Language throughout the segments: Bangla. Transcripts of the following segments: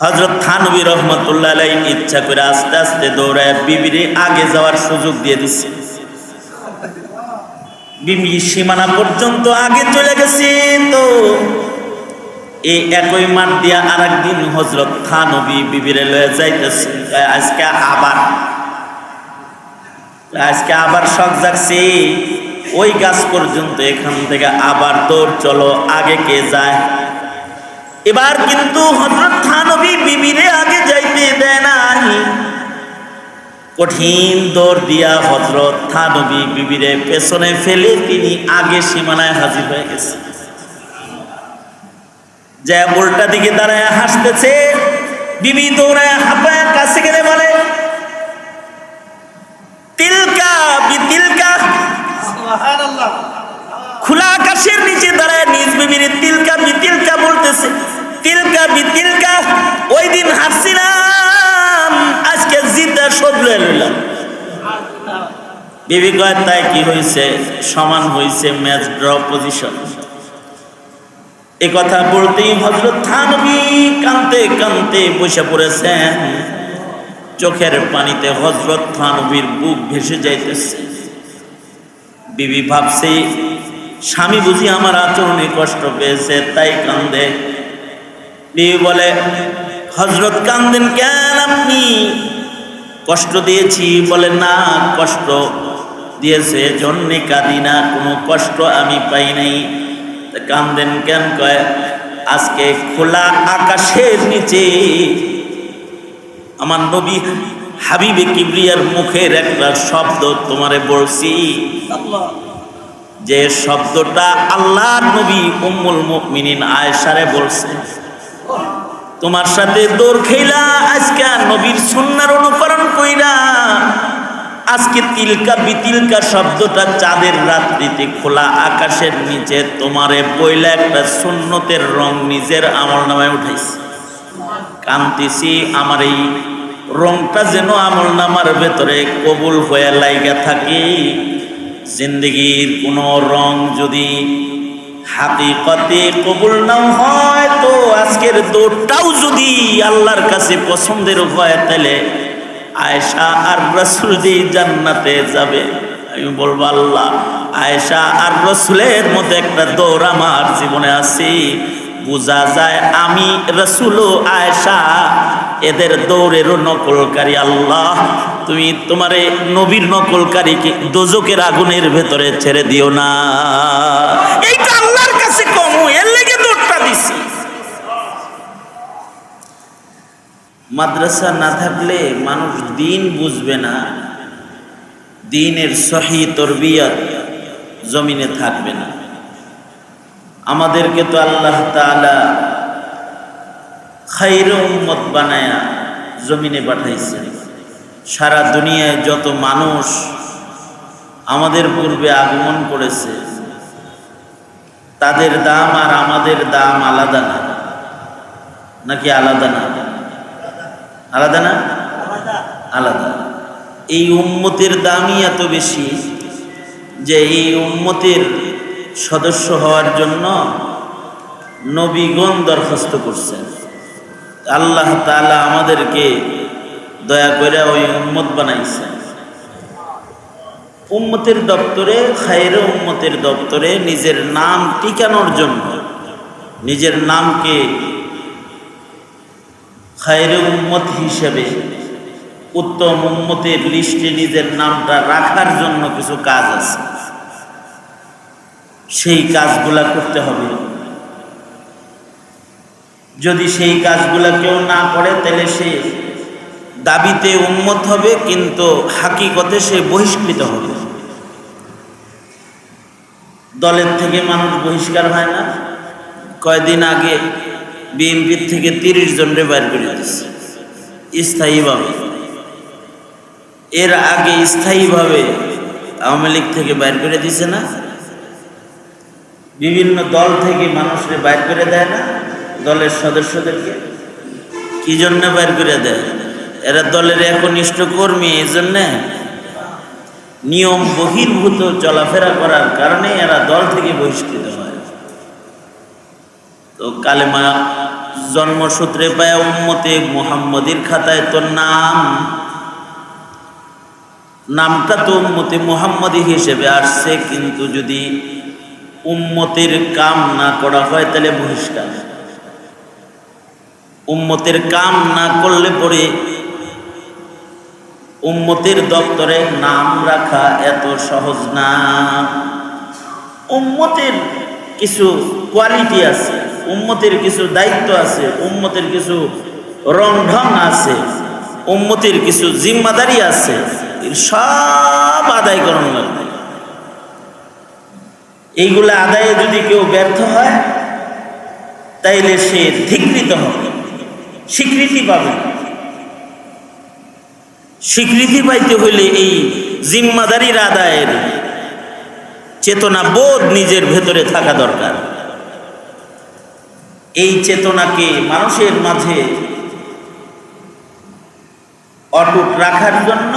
হযরত থানবী রহমতুল্লাহ আলাইহি ইচ্ছা করে আস্তে আস্তে দৌড়ায় বিবিরে আগে যাওয়ার সুযোগ দিয়ে দিচ্ছে। বিবি সীমানা পর্যন্ত আগে চলে গেছে। তো এই একই মাঠ দিয়া আর একদিন হযরত থানবী বিবিরে লয়ে যাইতেছে। আজকে আবার শখ জাগছে, ওই গাছ পর্যন্ত, এখান থেকে আবার দৌড়, চলো আগে কে যায়। এবার কিন্তু হযরত থানবী বিবিরে আগে যাইতে দেয় নাই। কঠিন দৌড় দিয়া হযরত থানবী বিবিরে পেছনে ফেলে তিনি আগে সীমানায় হাজির হয়ে গেছে। যে উল্টা দিকে দাঁড়ায় হাসতেছে। বিবি দৌড়ায় হাঁপায় কাছে গেলে বলে, তিলকা বিতিলকা। সুবহানাল্লাহ। খোলা আকাশের নিচে দাঁড়ায় নিজ বিবির তিলকা বিতিলকা বলতেছে। তিলকা বিতিলকা, ওই দিন হাসছিলাম, আজকে জিদা শোধ লয়ে নিলাম। বিবি কয়, তাই কি হয়েছে? সমান হয়েছে, ম্যাচ ড্র পজিশন। এ কথা বলতেই হযরত থানবী কাঁদতে কাঁদতে বসে পড়েছেন। চোখের পানিতে হযরত থানবীর বুক ভেসে যাইতেছে। বিবি ভাবছে, স্বামী বুঝি আমার আচরণে কষ্ট পেয়েছে, তাই কান্দে। বিবি বলে, হযরত কান্দেন কেন আপনি? কষ্ট দিয়েছি? বলে, না, কষ্ট দিয়েছে জন্যে কাঁদি না, কোনো কষ্ট আমি পাই নাই। কান্দেন কেন? কয়, আজকে খোলা আকাশের নিচে আমার নবী হাবিবে কিবরিয়ার মুখের একটা শব্দ তোমারে বলছি, যে শব্দটা আল্লাহর নবী উম্মুল মুমিনিন আয়েশারে বলছে। তোমার সাথে দৌড় খেলা, আজকে নবীর সুন্নাহর অনুকরণ কইরা আজকে তিলকা বিতিলকা শব্দটা চাঁদের রাত্রিতে খোলা আকাশের নিচে তোমারে বইলা একটা সুন্নতের রং নিজের আমলনামায় উঠাইছি। কান্দিছি, আমার এই রংটা যেন আমলনামার ভেতরে কবুল হয়ে লাইগা থাকে। জিন্দগির কোনো রং যদি হাকিকতে কবুল নাও হয়, তো আজকের দৌড়টাও যদি আল্লাহর কাছে পছন্দের হয়, তাহলে আয়েশা আর রাসূল যে জান্নাতে যাবে। আমি বলবো, আল্লাহ, আয়েশা আর রাসূলের মধ্যে একটা দৌড় আমার জীবনে আছে। বোঝা যায় আমি রাসূল ও আয়েশা এদের দৌড়েরও নকলকারী। আল্লাহ, তুমি তোমার নবীর নকলকারীকে দোজকের আগুনের ভেতরে ছেড়ে দিও না। এইটা আল্লাহর কাছে কম, এর লেগে দৌড়টা দিছি। মাদ্রাসা না থাকলে মানুষ দিন বুঝবে না, দিনের সহি তরবিয়ত জমিনে থাকবে না। আমাদেরকে তো আল্লাহ তাআলা খায়রে উম্মত বানায়া জমিনে পাঠাইছেন। সারা দুনিয়ায় যত মানুষ আমাদের পূর্বে আগমন করেছে, তাদের দাম আর আমাদের দাম আলাদা না? নাকি আলাদা না? আলাদা না? আলাদা। এই উম্মতের দামই এত বেশি যে এই উম্মতের সদস্য হওয়ার জন্য নবীগণ দরখাস্ত করছেন। আল্লাহ তাআলা আমাদেরকে দয়া করে ওই উম্মত বানাইছেন। উম্মতের দপ্তরে, খায়রে উম্মতের দপ্তরে নিজের নাম টিকানোর জন্য, নিজের নামকে খায়রে উম্মত হিসেবে উত্তম উম্মতের লিস্টে নিজের নামটা রাখার জন্য কিছু কাজ আছে। সেই কাজগুলা করতে হবে। যদি সেই কাজগুলা কেউ না করে, তাহলে সে দাবিতে উম্মত হবে, কিন্তু হাকিকতে সে বহিষ্কৃত হবে। দলের থেকে মানুষ বহিষ্কার হয় না? কয়দিন আগে বিএনপির থেকে 30 জনরে বাইর করে দিচ্ছে স্থায়ীভাবে। এর আগে স্থায়ীভাবে আওয়ামী লীগ থেকে বাইর করে দিছে না? বিভিন্ন দল থেকে মানুষরে বাইর করে দেয় না? দলের সদস্যদেরকে কি জন্য বাইর করে দেয়? এরা দলের একনিষ্ঠ কর্মী, এই জন্যে নিয়ম বহির্ভূত চলাফেরা করার কারণে এরা দল থেকে বহিষ্কৃত হয়। তো কালেমা জন্মসূত্রে পায় উম্মতে মুহাম্মদীর খাতায় তোর নামটা তো উম্মতে মুহাম্মদী হিসেবে আসছে, কিন্তু যদি উম্মতের কাম না করা হয় তাহলে বহিষ্কার। উম্মতের কাম না করলে পরে উম্মতের দপ্তরে নাম রাখা এত সহজ না। উম্মতের কিছু কোয়ালিটি আছে, উম্মতের কিছু দায়িত্ব আছে, উম্মতের কিছু রংঢং আছে, উম্মতের কিছু জিম্মাদারি আছে, সব আদায় করানো লাগবে। এইগুলা আদায়ে যদি কেউ ব্যর্থ হয় তাইলে সে ধিকৃত হবে, স্বীকৃতি পাবে। স্বীকৃতি পাইতে হইলে এই জিম্মাদারির আদায়ের চেতনা বোধ নিজের ভেতরে থাকা দরকার। এই চেতনাকে মানুষের মাঝে অটুট রাখার জন্য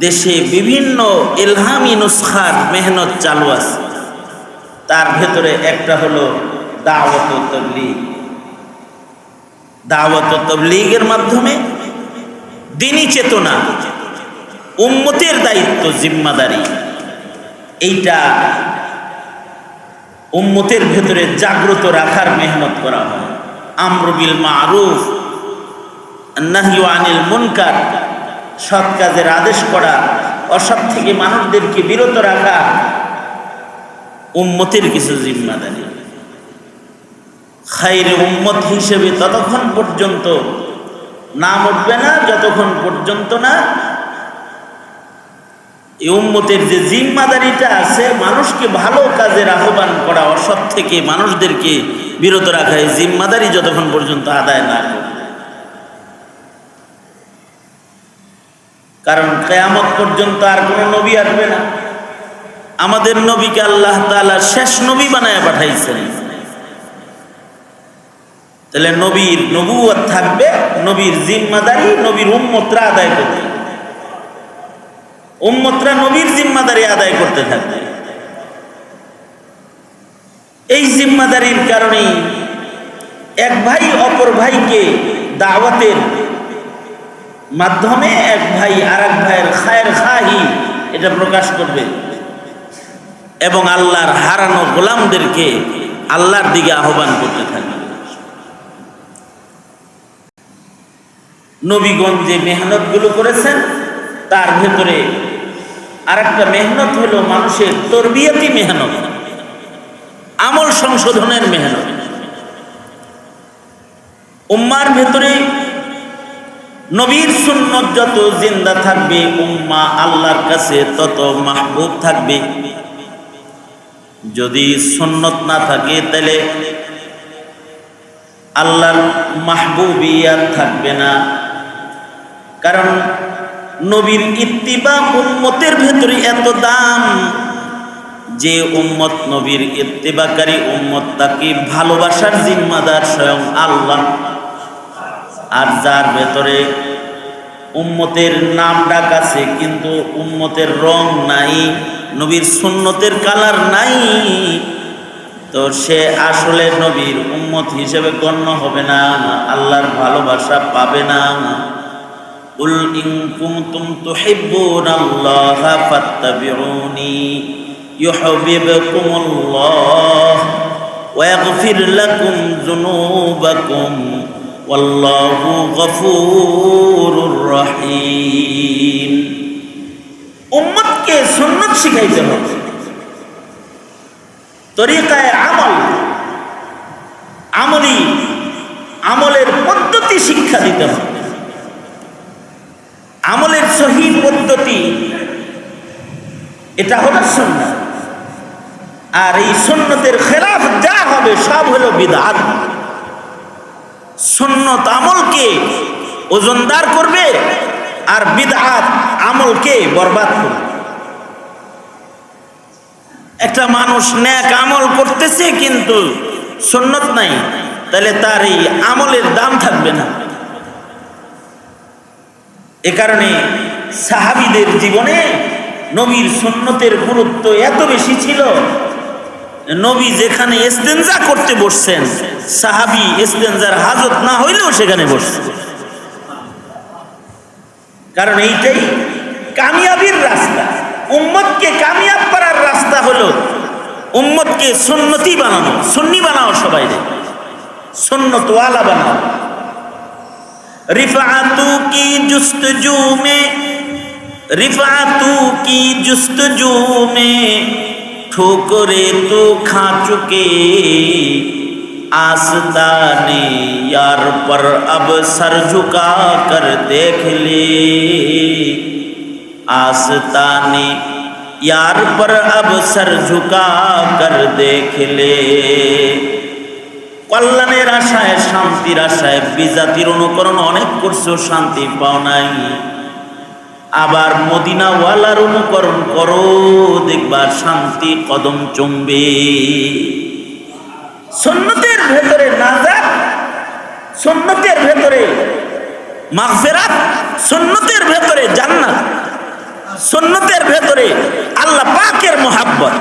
দেশে বিভিন্ন ইলহামি নুসখার মেহনত চালু আছে। তার ভেতরে একটা হলো দাওয়াত ও তাবলীগ। দাওয়াত ও তাবলীগের মাধ্যমে দ্বীনি চেতনা, উম্মতের দায়িত্ব, জিম্মাদারি, এইটা উম্মতের ভেতরে জাগ্রত রাখার মেহনত করা হয়। আমর বিল মারুফ, নাহয়ু আনিল মুনকার, সৎ কাজের আদেশ করা, অসৎ থেকে মানুষদেরকে বিরত রাখা উম্মতের কিছু জিম্মাদারি। খায়রে উম্মত হিসেবে ততক্ষণ পর্যন্ত নাম উঠবে না যতক্ষণ পর্যন্ত না এই উম্মতের যে জিম্মাদারিটা আছে, মানুষকে ভালো কাজের আহ্বান করা, অসৎ থেকে মানুষদেরকে বিরত রাখা, এই জিম্মাদারি যতক্ষণ পর্যন্ত আদায় না করে। কারণ কিয়ামত পর্যন্ত আর কোনো নবী আসবে না। আমাদের নবীকে আল্লাহ তাআলা শেষ নবী বানায় পাঠাইছেন। তাহলে নবীর নবুয়ত থাকবে, নবীর জিম্মাদারি নবীর উম্মতরা আদায় করবে, উম্মতরা নবীর জিম্মাদারি আদায় করতে থাকবে। এই জিম্মাদারির কারণেই এক ভাই অপর ভাইকে দাওয়াতের মাধ্যমে এক ভাই আর এক ভাইয়ের খায়ের খাহি এটা প্রকাশ করবে এবং আল্লাহর হারানো গোলামদেরকে আল্লাহর দিকে আহ্বান করতে থাকবে। নবীগণ যে মেহনতগুলো করেছেন তার ভেতরে আরেকটা মেহনত হলো মানুষের তরবিয়তি মেহনত, আমল সংশোধনের মেহনত। উম্মার ভেতরে নবীর সুন্নত যত জিন্দা থাকবে, উম্মা আল্লাহর কাছে তত মাহবুব থাকবে। যদি সুন্নত না থাকে তাহলে আল্লাহর মাহবুবিয়াত থাকবে না। কারণ নবীর ইত্তিবা উম্মতের ভেতরে এত দাম যে উম্মত নবীর ইত্তিবাকারী উম্মত, তাকে ভালোবাসার জিম্মাদার স্বয়ং আল্লাহ। আর যার ভেতরে উম্মতের নাম ডাক আছে কিন্তু উম্মতের রং নাই, নবীর সুন্নতের কালার নাই, তো সে আসলে নবীর উম্মত হিসেবে গণ্য হবে না, আল্লাহর ভালোবাসা পাবে না। কুল ইন কুনতুম তুহিব্বুনাল্লাহা ফাত্তাবিউনি ইউহিব্বুকুমুল্লাহ ওয়া ইয়াগফির লাকুম যুনুবাকুম ওয়াল্লাহু গফুরুর রহিম। উম্মতকে সুন্নাত শিখাইতে হবে, তরিকায়ে আমলের পদ্ধতি শিক্ষা দিতে হবে। আমলের সহি পদ্ধতি এটা হলো সুন্নাত। আর এই সুন্নতের খেলাফ যা হবে সব হলো বিদআত। সুন্নত আমলকে ওজনদার করবে আর বিদআত আমলকে বরবাদ করবে। একটা মানুষ নেক আমল করতেছে কিন্তু সুন্নত নাই, তাহলে তার এই আমলের দাম থাকবে না। এ কারণে সাহাবীদের জীবনে নবীর সুন্নতের গুরুত্ব এত বেশি ছিল নবী যেখানে ইস্তেনজা করতে বসছেন, সাহাবী ইস্তেনজার হাজত না হইলেও সেখানে বসছে। কারণ এইটাই কামিয়াবির রাস্তা। উম্মতকে কামিয়াব করার রাস্তা হলো উম্মতকে সুন্নতি বানানো। সুন্নি বানাও, সবাই সুন্নতওয়ালা বানাও। रिफातू की जुस्तजू में, रिफातू की जुस्तजू में ठोकरे तो खा चुके, आस्ताने यार पर अब सर झुका कर देख ले, आस्ताने यार पर अब सर झुका कर देख ले। কল্যাণের আশায়, শান্তির আশায় বিজাতির অনুকরণ অনেক করছো, শান্তি পাও নাই। আবার মদিনাওয়ালার অনুকরণ করো, দেখবা শান্তি কদম চুমবে। সুন্নতের ভেতরে নাজাত, সুন্নতের ভেতরে মাগফিরাত, সুন্নতের ভেতরে জান্নাত, সুন্নতের ভেতরে আল্লাহ পাকের মুহাব্বত।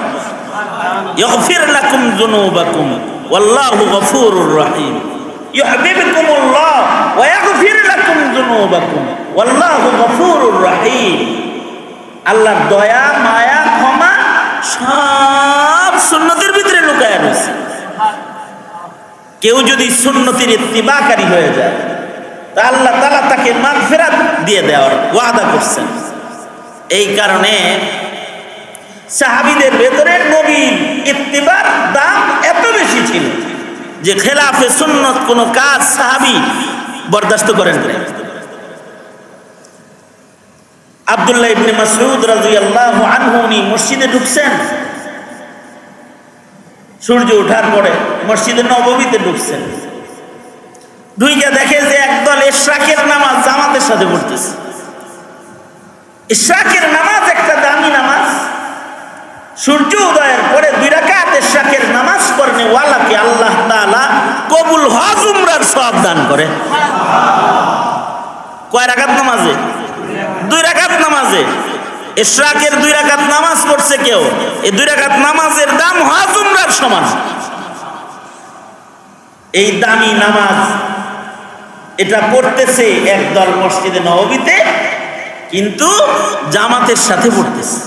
ইয়াগফির লাকুম যুনুবাকুম ওয়াল্লাহু গফুরুর রহিম। ইউহিব্বুকুমুল্লাহ ওয়া ইয়াগফির লাকুম যুনুবাকুম ওয়াল্লাহু গফুরুর রহিম। আল্লাহর দয়া, মায়া, ক্ষমা সব সুন্নতের ভিতরে লুকায়া রয়েছে। কেউ যদি সুন্নতির ইত্তিবাকারী হয়ে যায়, তা আল্লাহ তাআলা তাকে মাগফিরাত দিয়ে দেওয়ার ওয়াদা করছেন। এই কারণে সাহাবীদের ভেতরে নবীর ইত্তিবার দাম এত বেশি ছিল যে খেলাফে সুন্নত কোন কাজ সাহাবী বরদাস্ত করেন না। আব্দুল্লাহ ইবনে মাসউদ রাদিয়াল্লাহু আনহু উনি মসজিদে ঢুকছেন, সূর্য ওঠার পরে মসজিদে নববীতে ঢুকছেন। ঢুইকা দেখে যে একদল ইশরাকের নামাজ জামাতের সাথে পড়তেছে। ইশরাকের নামাজ একটা দামি নামাজ। সূর্য উদয়ের পরে 2 রাকাত ইশরাকের নামাজ পড়নে ওয়ালাকে আল্লাহ তাআলা কবুল হজ উমরার সওয়াব দান করে। কয় রাকাত নামাজে? 2 রাকাত নামাজে। ইশরাকের 2 রাকাত নামাজ পড়ছে কেউ, এই 2 রাকাত নামাজের দাম হজ উমরার সমান। এই দামি নামাজ এটা পড়তেছে একদল মসজিদে নববীতে, কিন্তু জামাতের সাথে পড়তেছে।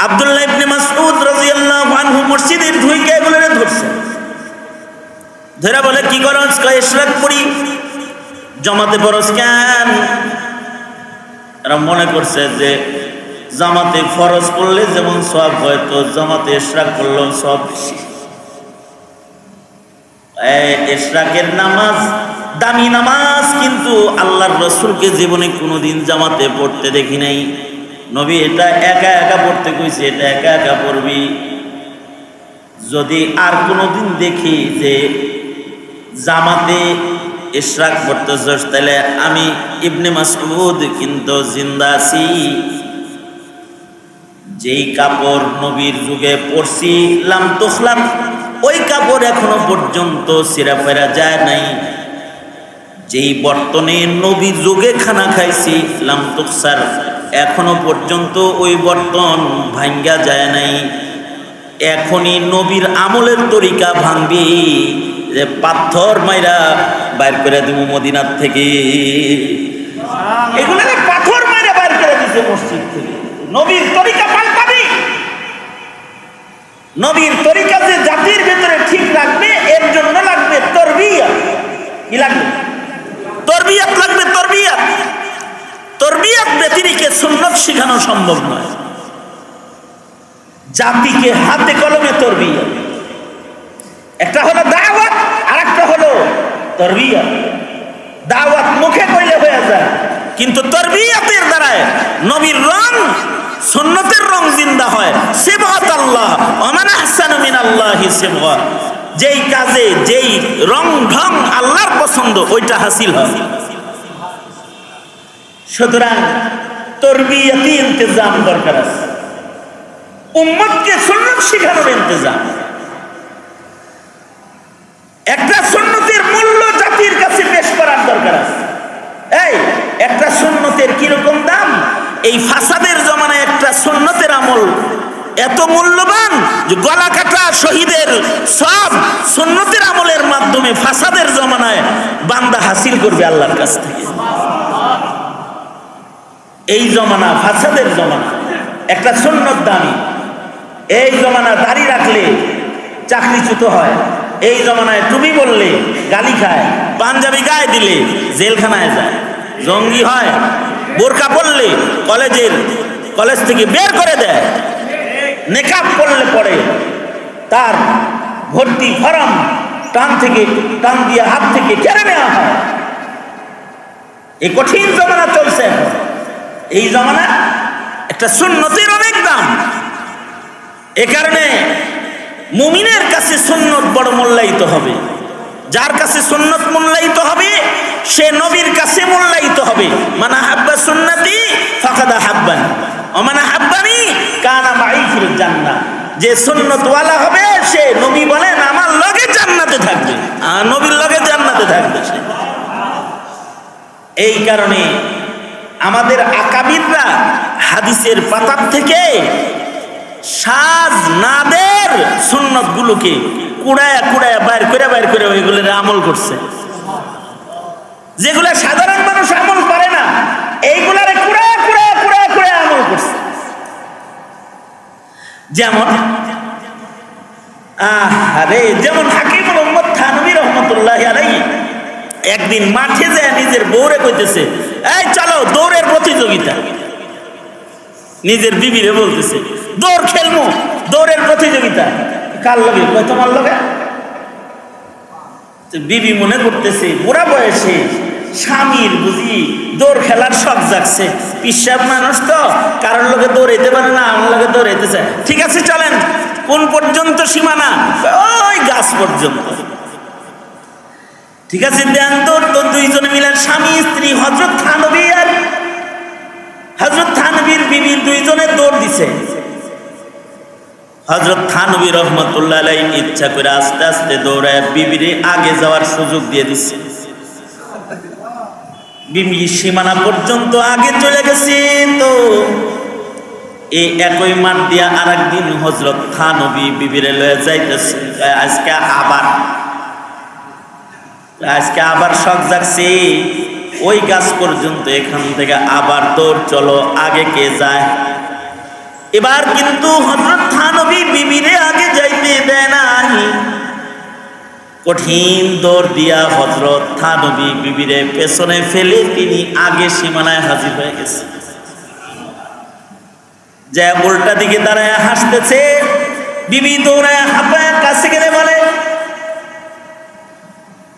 আব্দুল্লাহ ইবনে মাসউদ রাদিয়াল্লাহু আনহু মসজিদে ঢুকে এগুলো ধরছে, ধরে বলে কি করছ? কয় ইশরাক পড়ি। জামাতে পড়ছ কেন? এরা মনে করছে যে জামাতে ফরজ পড়লে যেমন সওয়াব হয়, তো জামাতে ইশরাক পড়লেও সওয়াব বেশি। ইশরাকের নামাজ দামি নামাজ, কিন্তু আল্লাহর রাসূলকে জীবনে কোনোদিন জামাতে পড়তে দেখি নাই। নবী এটা একা একা পড়তে কইছে, এটা একা একা পড়বি। যদি আর কোনোদিন দেখি যে জামাতে ইশরাক পড়তেছস, তাহলে আমি ইবনে মাসউদ কিন্তু জিন্দা আছি। যেই কাপড় নবীর যুগে পরছি লাম তুখলাক, ওই কাপড় এখনো পর্যন্ত ছিঁড়া ফেরা যায় নাই। যেই বর্তনে নবীর যুগে খানা খাইছি লাম তুকসার, এখনো পর্যন্ত ওই বর্তন ভাঙ্গা যায় নাই। এখনই নবীর আমলের তরিকা ভাঙবি, যে পাথর মাইরা বাইর করে দিব মদিনার থেকে। এগুলোকে পাথর মাইরা বাইর করে দিছে মসজিদ থেকে। নবীর তরিকা পাল্টাবি। নবীর তরিকা যে জাতির ভিতরে ঠিক রাখবে, এর জন্য লাগবে তরবিয়ত। কি লাগবে? তরবিয়ত লাগবে। তরবিয়ত, তরবিয়ত ব্যতিরিকে সুন্নাত শেখানো সম্ভব নয়। জাতিকে হাতে কলমে তরবিয়ত। একটা হলো দাওয়াত, আর একটা হলো তরবিয়ত। দাওয়াত মুখে কইলে হয়ে যায়, কিন্তু তরবিয়তের দ্বারায় নবীর রং, সুন্নতের রং জিন্দা হয়। সিবগাত আল্লাহ ওয়া মান আহসানু মিনাল্লাহি সিবগা। যেই কাজে যেই রং ঢং আল্লাহর পছন্দ, ওইটা হাসিল হয়। সুতরাং তরবিয়তি ইন্তজাম দরকার আছে, উম্মতকে সুন্নাত শিখানোর ইন্তজাম। একটা সুন্নতের মূল্য জাতির কাছে পেশ করার দরকার আছে। এই একটা সুন্নতের কিরকম দাম? এই ফাসাদের জমানায় একটা সুন্নতের আমল এত মূল্যবান যে গলা কাটা শহীদের সব সুন্নতের আমলের মাধ্যমে ফাসাদের জমানায় বান্দা হাসিল করবে আল্লাহর কাছ থেকে। এই জমানা ফাসাদের জমানা, একটা সুন্নত দামি। এই জমানা দাড়ি রাখলে চাকরিচ্যুত হয়, এই জমানায় টুপি বললে গালি খায়, পাঞ্জাবি গায়ে দিলে জেলখানায় যায়, জঙ্গি হয়, বোরকা পরলে কলেজ থেকে বের করে দেয়, নেকাব পড়লে পড়ে তার ভর্তি ফরম টান দিয়ে হাত থেকে কেড়ে নেওয়া হয়। এই কঠিন জমানা চলছে। এই জমানা একটা সুন্নতের অনেক দাম। এ কারণে মুমিনের কাছে সুন্নত বড় মূল্যায়িত হবে। যার কাছে সুন্নত মূল্যায়িত হবে সে নবীর কাছে মূল্যায়িত হবে। মানা হাব্বা সুন্নতি ফাকাদ হাব্বানি ওয়া মানা হাব্বানি কানা মাই ফিল জান্নাহ। যে সুন্নতওয়ালা হবে সে, নবী বলেন, আমার লগে জান্নাতে থাকবে, আর নবীর লগে জান্নাতে থাকবে সে। এই কারণে আমাদের আকাবিররা হাদিসের পাতার থেকে সাজ নাদের সুন্নত গুলোকে কুড়ায়া বাইর করে ওইগুলোর আমল করছে। যেগুলা সাধারণ মানুষ আমল করে না, এইগুলারে কুড়ায়া আমল করছে। যেমন হাকিমুল উম্মত থানভী রাহমাতুল্লাহি আলাইহি একদিন মাঠে যায় নিজের বউরে কইতেছে, এই চলো দৌড়ের প্রতিযোগিতা। নিজের বিবিরে বলতেছে, দৌড় খেলবো, দৌড়ের প্রতিযোগিতা। কার লগে? কয় তোমার লগে। বিবি মনে করতেছে বুড়া বয়সে স্বামীর বুঝি দৌড় খেলার শখ জাগছে, পিসাব মানুষ তো কারোর লগে দৌড়াইতে পারে না, আমার লগে দৌড়াইতেছে। ঠিক আছে চলেন। কোন পর্যন্ত সীমানা? ওই গাছ পর্যন্ত। ঠিক আছে দেন দৌড়। তো দুইজনে মিলে স্বামী স্ত্রী হযরত থানভী আর হযরত থানভীর বিবি দুইজনে দৌড় দিছে। হযরত থানভী রাহমাতুল্লাহ আলাইহি ইচ্ছা করে আস্তে আস্তে দৌড়ায় বিবিরে আগে যাওয়ার সুযোগ দিয়ে দিচ্ছে। বিবি সীমানা পর্যন্ত আগে চলে গেছে। তো এই একই মাঠ দিয়া আরেকদিন হযরত থানভী বিবিরে লয়ে যাইতেছে। আজকে আবার শখ জাগছে, ওই গাছ পর্যন্ত, এখান থেকে আবার দৌড়, চলো আগে কে যায়। এবার কিন্তু হযরত থানভী বিবিরে আগে যাইতে দেয় নাই। কঠিন দৌড় দিয়া হযরত থানভী বিবিরে পেছনে ফেলে তিনি আগে সীমানায় হাজির হয়ে গেছে। যে উল্টা দিকে দাঁড়ায় হাসতেছে। বিবি দৌড়ায় হাঁপায় কাছে গেলে বলে,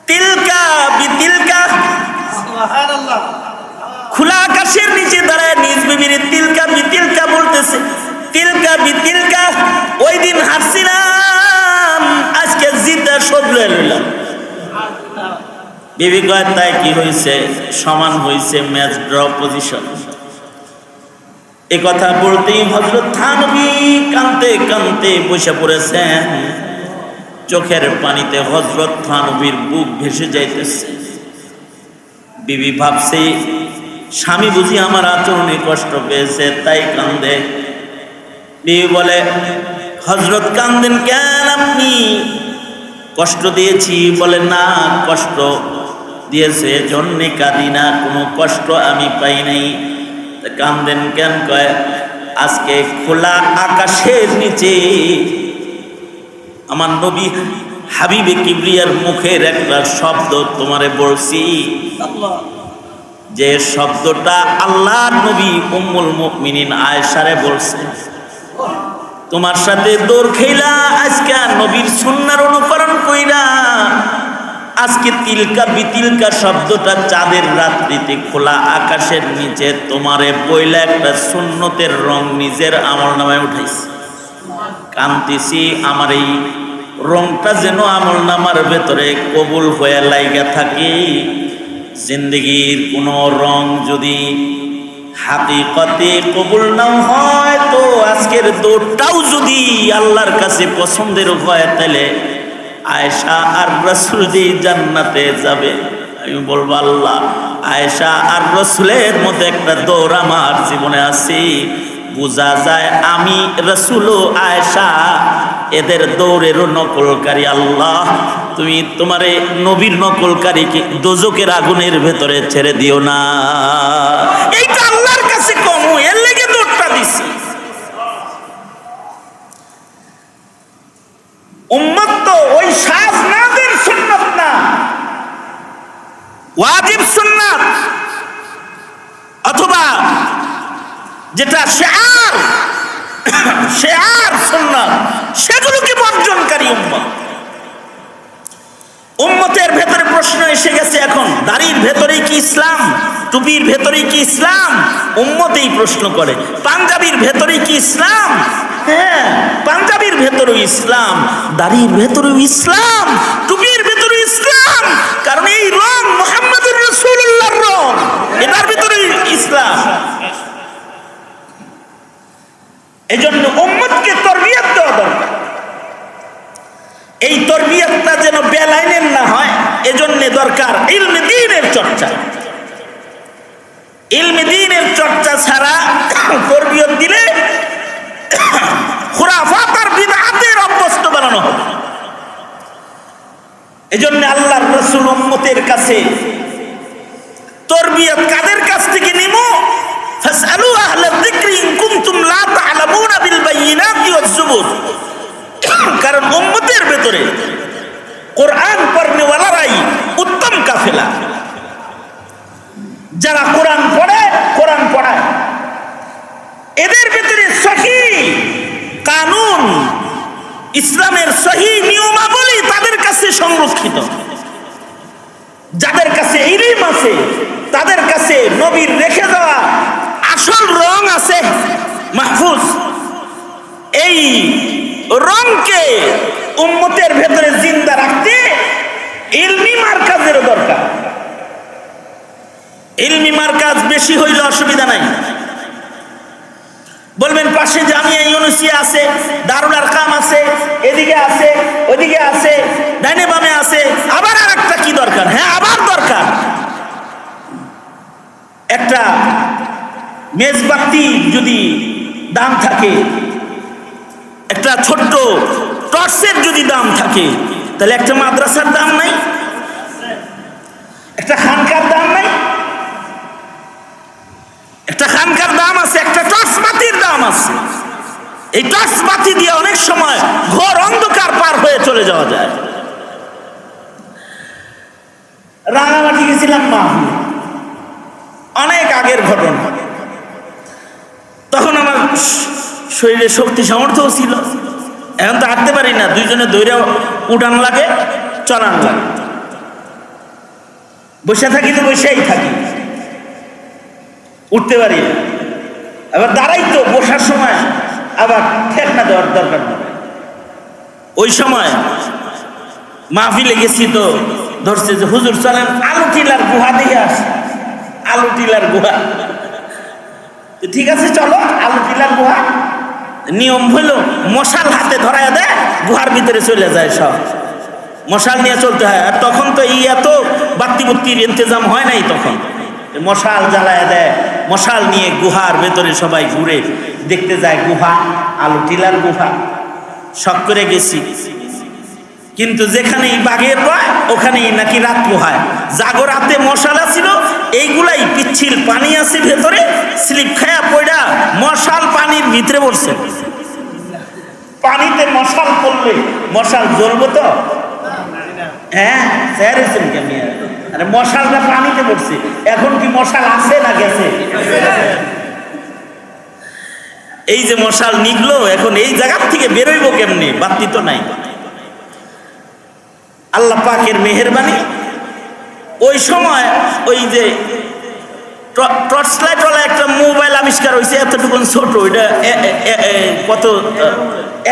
তিলকা বিতিলকা। সুবহানাল্লাহ। খোলা আকাশের নিচে দাঁড়ায় নিজ বিবির তিলকা বিতিলকা বলতেছে। তিলকা বিতিলকা, ওই দিন হারছিলাম, আজকে জিতা শোধ লয়ে লইলাম। বিবি কয় তাই কি হয়েছে? সমান হয়েছে, ম্যাচ ড্র পজিশন। এ কথা বলতেই হযরত থানভী কাঁদতে কাঁদতে বসে পড়েছেন। চোখের পানিতে হযরত থানভীর বুক ভেসে যাইতেছে। বিবি ভাবছে স্বামী বুঝি আমার আচরণে কষ্ট পেয়েছে তাই কান্দে। বিবি বলে, হযরত কান্দেন কেন আপনি? কষ্ট দিয়েছি? বলে না, কষ্ট দিয়েছে জন্যে কাঁদি না, কোনো কষ্ট আমি পাই নাই। কান্দেন কেন? কয় আজকে খোলা আকাশের নিচে আমার নবী হাবিবে কিবরিয়ার মুখের একটা শব্দ তোমারে বলছি, যে শব্দটা আল্লাহর নবী উম্মুল মুমিনিন আয়েশারে বলছে। তোমার সাথে দৌড় খেলা আজকে নবীর সুন্নাহর অনুকরণ কইরা, আজকে তিলকা বিতিলকা শব্দটা চাঁদের রাত্রিতে খোলা আকাশের নিচে তোমারে বইলা একটা সুন্নতের রং নিজের আমলনামায় উঠাইছে। কান্দিছি আমার এই রংটা যেন আমলনামার ভেতরে কবুল হয়ে লাইগা থাকে। জিন্দগির কোনো রং যদি হাকিকতে কবুল না হয়, তো আজকের দৌড়টাও যদি আল্লাহর কাছে পছন্দের হয়, তাহলে আয়েশা আর রাসূল যে জান্নাতে যাবে। আমি বলবো আল্লাহ, আয়েশা আর রাসূলের মধ্যে একটা দৌড় আমার জীবনে আছে, বোঝা যায় আমি রাসূল ও আয়েশা এদের দৌড়েরও নকলকারী। আল্লাহ তুমি তোমারে নবীর নকলকারীকে দোজকের আগুনের ভেতরে ছেড়ে দিও না। এইটা আল্লাহর কাছে কম, এর লেগে দৌড়টা দিছি। উম্মত তো ওই সাজ নাদের সুন্নাত না, ওয়াজিব সুন্নাত অথবা যেটা শেয়ার সুন্নাত সেগুলোকে বর্জনকারী উম্মত। উম্মতের ভেতরে প্রশ্ন এসে গেছে এখন, দাড়ির ভেতরেই কি ইসলাম? টুপির ভেতরেই কি ইসলাম? উম্মতেই প্রশ্ন করে। পাঞ্জাবির ভেতরেই কি ইসলাম? হ্যাঁ, পাঞ্জাবির ভেতরেও ইসলাম, দাড়ির ভেতরেও ইসলাম, টুপির ভেতরেও ইসলাম। কারণ এই রং মুহাম্মদুর রাসূলুল্লাহর রং, এটার ভেতরে ইসলাম। এজন্য উম্মতকে তরবিয়ত দেওয়া দরকার। এই তরবিয়তটা যেন বেলাইনের না হয়, এজন্য দরকার ইলমে দ্বীনের চর্চা। ইলমে দ্বীনের চর্চা ছাড়া তরবিয়ত দিলে খুরাফাত আর বিদআতের অভ্যস্ত বানানো হবে। এজন্য আল্লাহর রাসূল উম্মতের কাছে তরবিয়ত কাদের কাছ থেকে নিমু? ফাসআলু আহলায যিকরি ইন কুনতুম লা তা'লামুনা বিল বায়িনাতি ওয়াজ যুবুর। কারণ উম্মতের ভেতরে কোরআন পড়নেওয়ালারাই উত্তম কাফেলা। যারা কোরআন পড়ে, কোরআন পড়ায়, এদের ভেতরে সহিহ কানুন, ইসলামের সহিহ নিয়মাবলী তাদের কাছে সংরক্ষিত। যাদের কাছে ইলম আছে, তাদের কাছে নবীর রেখে দেওয়া আসল রং আছে মাহফুজ। এই রংকে উম্মতের ভেতরে জিন্দা রাখতে ইলমি মারকাজের দরকার। ইলমি মারকাজ বেশি হইলে অসুবিধা নাই। বলবেন পাশে জামিয়া ইউনুসিয়া আছে, দারুল আরকাম আছে, এদিকে আছে, ওইদিকে আছে, ডাইনে বামে আছে, আবার আর একটা কি দরকার? হ্যাঁ, আবার দরকার একটা মেজবাতি যদি দাম থাকে, একটা ছোট্ট টর্চের যদি দাম থাকে, তাহলে একটা মাদ্রাসার দাম নাই? একটা খানকার দাম নাই? একটা খানকার দাম আছে, একটা টর্চ বাতির দাম আছে। এই টর্চ বাতি দিয়ে অনেক সময় ঘোর অন্ধকার পার হয়ে চলে যাওয়া যায়। রাঙামাটি গেছিলাম মাহফিল, অনেক আগের ঘটনা। তখন আমার শরীরে শক্তি সামর্থ্য ছিল, এখন তো হাঁটতে পারি না, দুইজনে দৌড়ে উঠান লাগে, চলান লাগে। বসে থাকি তো বসেই থাকি, উঠতে পারি না। আবার দাঁড়াই তো বসার সময় আবার ঠেকনা দেওয়ার দরকার নেই। ওই সময় মাহফিলে গেছি তো ধরছে যে হুজুর চলেন আলু টিলার গুহা দেখে আসি। আলু টিলার গুহা, ঠিক আছে চলো আলু টিলার গুহা। নিয়ম হইল মশাল হাতে ধরায় দেয়, গুহার ভিতরে চলে যায় সব, মশাল নিয়ে চলতে হয়। আর তখন তো এই এত বাতি বুত্তির ইন্তজাম হয় নাই, তখন মশাল জ্বালায় দেয়, মশাল নিয়ে গুহার ভেতরে সবাই ঘুরে দেখতে যায় গুহা, আলু টিলার গুহা। শখ করে গেছি, কিন্তু যেখানেই বাঘের ভয় ওখানেই নাকি রাত পোহায়। জাগো রাতে মশাল ছিল, এইগুলাই পিচ্ছিল পানি আছে ভেতরে, স্লিপ খায়া পড়া মশাল পানির ভিতরে পড়ছে। পানিতে মশাল পড়লে মশাল জ্বলবো তো? হ্যাঁ, স্যারেছেন কেমনি? আরে মশালটা পানিতে পড়ছে, এখন কি মশাল আছে না গেছে? এই যে মশাল নিগলো, এখন এই জায়গার থেকে বেরোইব কেমনি? বাতি তো নাই। আল্লাহ পাকের মেহেরবানি, ওই সময় ওই যে টর্চ লাইট ওয়ালা একটা মোবাইল আবিষ্কার হয়েছে, এতটুকু ছোট, ওইটা কত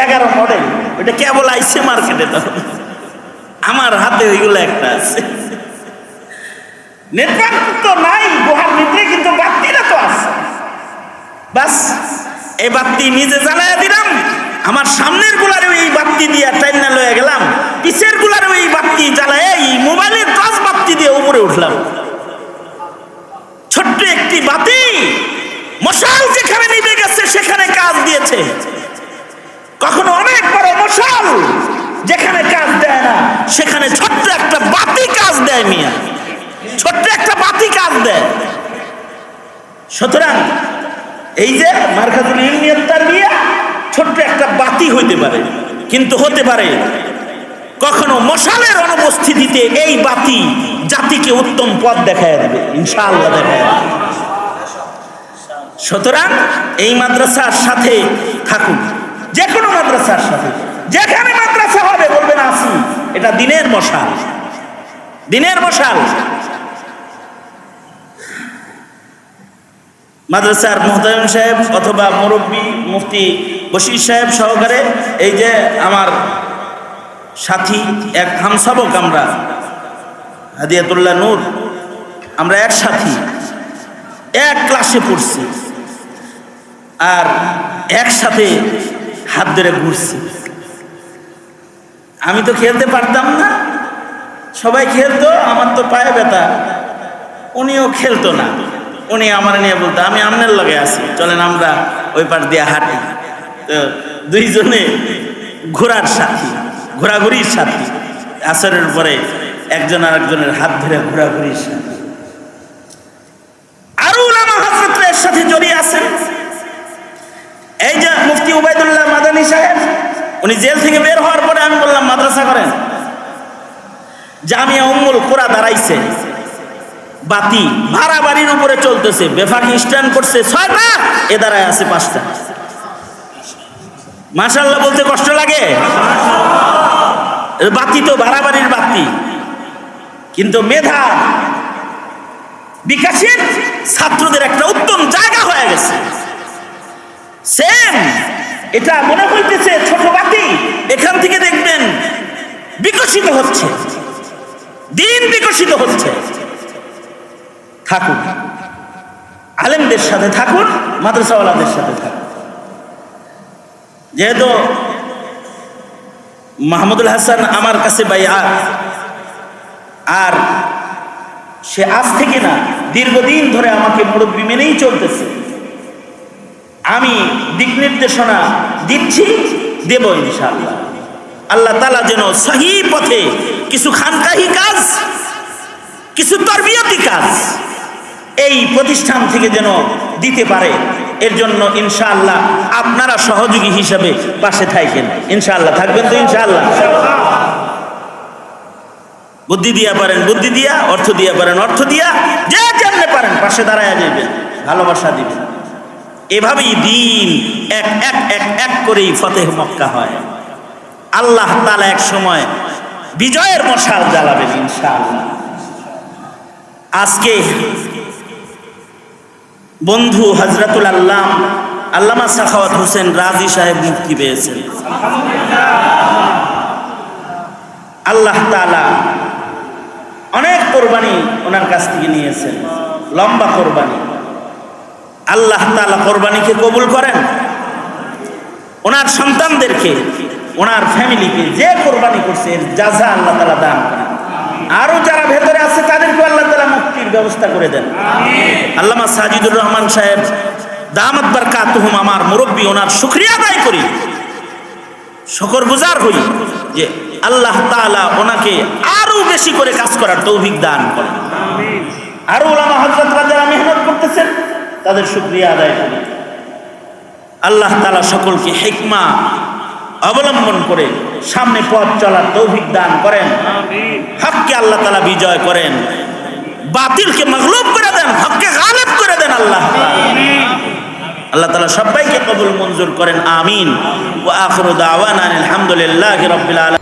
11 মডেল, ওইটা কেবল আইছে মার্কেটে। তখন আমার হাতে ওইগুলো একটা আছে। নেটওয়ার্ক তো নাই গুহার ভিতরে, কিন্তু বাতিটা তো আছে। বাস এই বাতি নিজে জ্বালাইয়া দিলাম, আমার সামনের গুলারে এই বাতি দিয়ে টাইনা লয়ে গেলাম, পিছের গুলারে এই বাতি জ্বালায় এই মোবাইলের টর্চ বাতি দিয়ে উপরে উঠলাম। ছোট্ট একটি বাতি, মশাল যেখানে নিভে গেছে সেখানে কাজ দিয়েছে, কখনো অনেক বড় মশাল যেখানে কাজ দেয় না সেখানে ছোট্ট একটা বাতি কাজ দেয়। মিয়া, ছোট্ট একটা বাতি কাজ দেয়। সুতরাং এই যে মারকাজুল ইলমিয়াত তারবিয়া ছোট্ট একটা বাতি হইতে পারে, কিন্তু হতে পারে কখনো মশালের অনুপস্থিতিতে এই বাতি জাতিকে উত্তম পথ দেখায় দেবে, ইনশাআল্লাহ দেখায় দেবে। সুতরাং এই মাদ্রাসার সাথে থাকুন, যে কোনো মাদ্রাসার সাথে, যেখানে মাদ্রাসা হবে বলবেন আসি, এটা দিনের মশাল, দিনের মশাল। মাদ্রাসার মুহতামিম সাহেব অথবা মুরব্বী মুফতি বশির সাহেব সহকারে এই যে আমার সাথী এক হামসাবক, আমরা হাদিয়াতুল্লাহ নূর, আমরা এক সাথী, এক ক্লাসে পড়ছি আর একসাথে হাত ধরে ঘুরছি। আমি তো খেলতে পারতাম না, সবাই খেলতো, আমার তো পায়ে ব্যথা, উনিও খেলতো না। উনি আমার নিয়ে বলতো আমি আমনের লগে আছি, চলেন আমরা ওই পাশ দিয়ে হাঁটি। তো দুইজনে ঘোরার সাথী, ঘোরাঘুরির সাথী, আসরের পরে একজন আর একজনের হাত ধরে ঘোরাঘুরির সাথী। আরো উলামা হযরতরা এর সাথে জড়িয়ে আছেন। এই যে মুফতি উবাইদুল্লাহ মাদানী সাহেব, উনি জেল থেকে বের হওয়ার পরে আমি বললাম মাদ্রাসা করেন। জামিয়া উম্মুল কুরা দাঁড়াইছে, বাতি ভাড়া বাড়ির উপরে চলতেছে, বেফাকি স্ট্যান্ড করছে 6টা, এ দাঁড়ায় আছে 5টা। মাশাআল্লাহ বলতে কষ্ট লাগে, বাতি তো ভাড়া বাড়ির বাতি, কিন্তু মেধা বিকাশের ছাত্রদের একটা উত্তম জায়গা হয়ে গেছে। সেম এটা মনে হইতেছে ছোট বাতি, এখান থেকে দেখবেন বিকশিত হচ্ছে, দিন বিকশিত হচ্ছে। থাকুন, আলেমদের সাথে থাকুন, মাদ্রাসাওয়ালাদের সাথে থাকুন। যেহেতু মাহমুদুল হাসান আমার কাছে বাইআত, আর সে আজ থেকে না দীর্ঘদিন ধরে আমাকে মুরব্বি মেনেই চলতেছে, আমি দিক নির্দেশনা দিচ্ছি, দেব ইনশাআল্লাহ। আল্লাহ তাআলা যেন সহি পথে কিছু খানকাহি কাজ, কিছু তরবিয়তি কাজ এই প্রতিষ্ঠান থেকে যেন দিতে পারে, এর জন্য ইনশাআল্লাহ আপনারা সহযোগী হিসাবে পাশে থাকেন, ইনশাআল্লাহ থাকবেন তো ইনশাআল্লাহ। বুদ্ধি দিয়া পারেন বুদ্ধি দিয়া, অর্থ দিয়া পারেন অর্থ দিয়া, যে যেমনে পারেন পাশে দাঁড়ায় যাবেন, ভালোবাসা দিবেন। এভাবেই দিন এক এক এক এক করেই ফতেহ মক্কা হয়। আল্লাহ তাআলা এক সময় বিজয়ের মশাল জ্বালাবেন ইনশাআল্লাহ। আজকে বন্ধু হযরতুল আল্লামা সাখাওয়াত হোসেন রাজি সাহেব মুক্তি পেয়েছেন। আল্লাহ তাআলা অনেক কোরবানি ওনার কাছ থেকে নিয়েছেন, লম্বা কোরবানি। আল্লাহ তাআলা কোরবানিকে কবুল করেন, ওনার সন্তানদেরকে, ওনার ফ্যামিলিকে যে কোরবানি করছে এর জাযা আল্লাহ তাআলা দান করেন। আরো যারা ভেতরে আছে তাদেরকে আল্লাহ তাআলা মুক্তির ব্যবস্থা করে দেন। আল্লামা সাজিদুর রহমান সাহেব দামাত বারকাতুহুম আমার মুরব্বী, ওনার শুকরিয়া আদায় করি, শুকরগুজার হই যে আল্লাহ তাআলা ওনাকে আরো বেশি করে কাজ করার তৌফিক দান করেন। আরো উলামা হযরতরা যারা মেহনত করতেছেন তাদের শুকরিয়া আদায় করি। আল্লাহ তাআলা সকলকে হিকমা অবলম্বন করে সামনে পথ চলার তৌফিক দান করেন। হককে আল্লাহ তাআলা বিজয় করেন, বাতিলকে মাগলুব করে দেন, হককে গালিব করে দেন। আল্লাহ তাআলা সবাইকে কবুল মঞ্জুর করেন, আমিন। ওয়া আখিরু দাওয়ানা আলহামদুলিল্লাহি রাব্বিল আলামিন।